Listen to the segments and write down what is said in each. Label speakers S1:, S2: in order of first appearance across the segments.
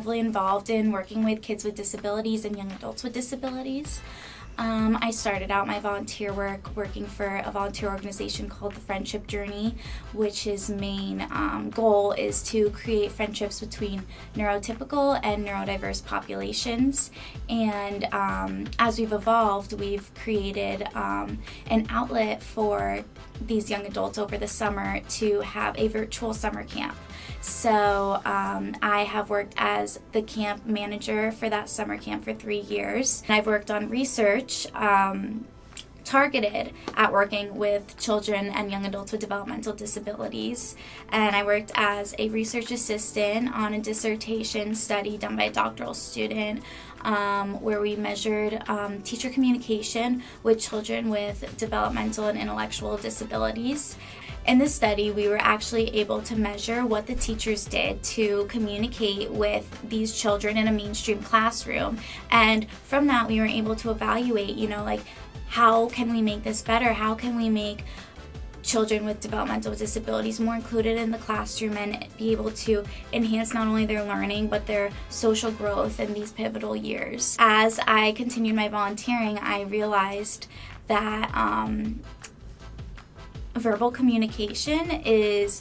S1: heavily involved in working with kids with disabilities and young adults with disabilities. I started out my volunteer work working for a volunteer organization called the Friendship Journey, which his main goal is to create friendships between neurotypical and neurodiverse populations. And as we've evolved, we've created an outlet for these young adults over the summer to have a virtual summer camp. So I have worked as the camp manager for that summer camp for 3 years. I've worked on research targeted at working with children and young adults with developmental disabilities. And I worked as a research assistant on a dissertation study done by a doctoral student where we measured teacher communication with children with developmental and intellectual disabilities. In this study, we were actually able to measure what the teachers did to communicate with these children in a mainstream classroom. And from that, we were able to evaluate, how can we make this better? How can we make children with developmental disabilities more included in the classroom and be able to enhance not only their learning but their social growth in these pivotal years. As I continued my volunteering, I realized that verbal communication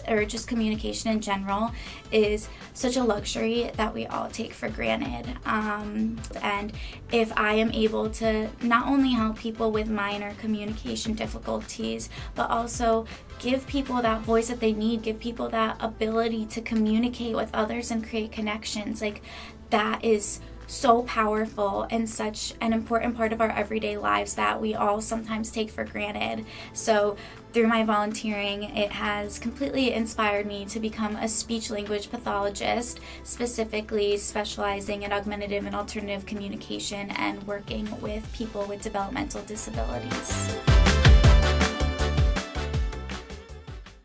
S1: or just communication in general, is such a luxury that we all take for granted. And if I am able to not only help people with minor communication difficulties, but also give people that voice that they need, give people that ability to communicate with others and create connections, that is so powerful and such an important part of our everyday lives that we all sometimes take for granted. So through my volunteering, it has completely inspired me to become a speech-language pathologist, specifically specializing in augmentative and alternative communication and working with people with developmental disabilities.